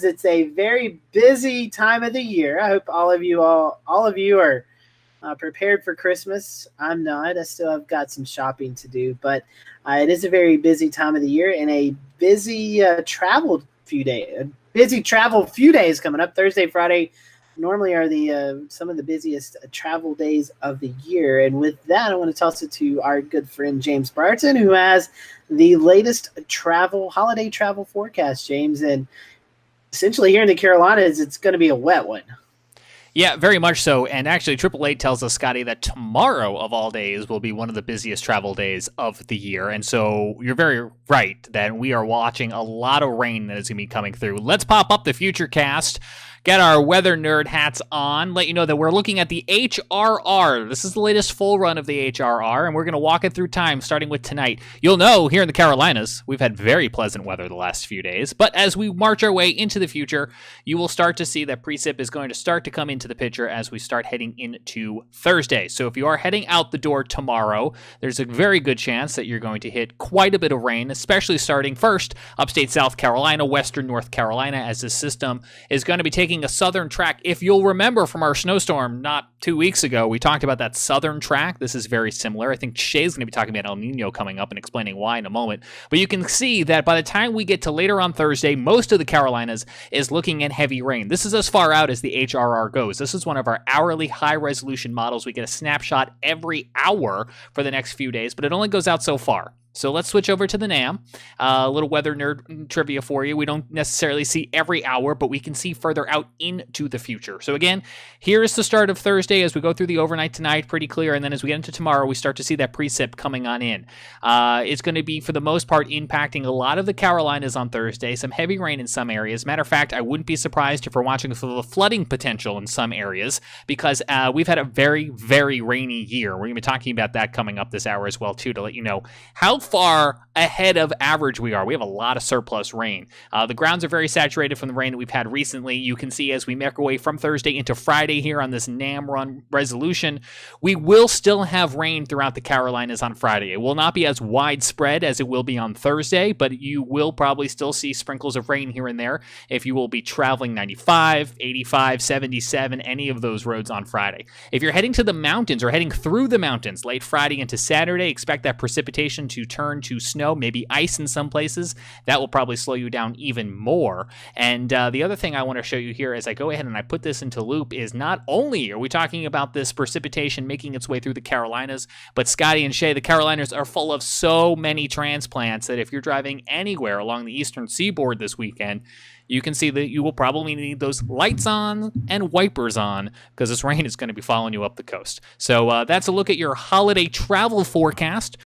It's a very busy time of the year. I hope all of you are prepared for Christmas. I'm not. I still have got some shopping to do, but it is a very busy time of the year and a busy travel few days coming up. Thursday, Friday normally are the some of the busiest travel days of the year. And with that, I want to toss it to our good friend James Brierton, who has the latest holiday travel forecast. James, and essentially here in the Carolinas, it's going to be a wet one. Yeah, very much so. And actually, Triple Eight tells us, Scotty, that tomorrow of all days will be one of the busiest travel days of the year. And so you're very right that we are watching a lot of rain that is going to be coming through. Let's pop up the future cast. Get our weather nerd hats on, let you know that we're looking at the HRR. This is the latest full run of the HRR, and we're going to walk it through time, starting with tonight. You'll know, here in the Carolinas, we've had very pleasant weather the last few days, but as we march our way into the future, you will start to see that precip is going to start to come into the picture as we start heading into Thursday. So if you are heading out the door tomorrow, there's a very good chance that you're going to hit quite a bit of rain, especially starting first upstate South Carolina, western North Carolina, as this system is going to be taking a southern track. If you'll remember from our snowstorm not 2 weeks ago, we talked about that southern track. This is very similar. I think Shay's going to be talking about El Nino coming up and explaining why in a moment. But you can see that by the time we get to later on Thursday, most of the Carolinas is looking at heavy rain. This is as far out as the HRR goes. This is one of our hourly high-resolution models. We get a snapshot every hour for the next few days, but it only goes out so far. So let's switch over to the NAM. A little weather nerd trivia for you. We don't necessarily see every hour, but we can see further out into the future. So again, here's the start of Thursday as we go through the overnight tonight, pretty clear. And then as we get into tomorrow, we start to see that precip coming on in. It's going to be, for the most part, impacting a lot of the Carolinas on Thursday. Some heavy rain in some areas. Matter of fact, I wouldn't be surprised if we're watching for the flooding potential in some areas because we've had a very, very rainy year. We're going to be talking about that coming up this hour as well, too, to let you know how far ahead of average we are. We have a lot of surplus rain. The grounds are very saturated from the rain that we've had recently. You can see as we make our way from Thursday into Friday here on this NAM run resolution, we will still have rain throughout the Carolinas on Friday. It will not be as widespread as it will be on Thursday, but you will probably still see sprinkles of rain here and there if you will be traveling 95, 85, 77, any of those roads on Friday. If you're heading to the mountains or heading through the mountains late Friday into Saturday, expect that precipitation to turn to snow, maybe ice in some places. That will probably slow you down even more. And the other thing I want to show you here as I go ahead and I put this into loop is not only are we talking about this precipitation making its way through the Carolinas, but Scotty and Shay, the Carolinas are full of so many transplants that if you're driving anywhere along the eastern seaboard this weekend, you can see that you will probably need those lights on and wipers on because this rain is going to be following you up the coast. So that's a look at your holiday travel forecast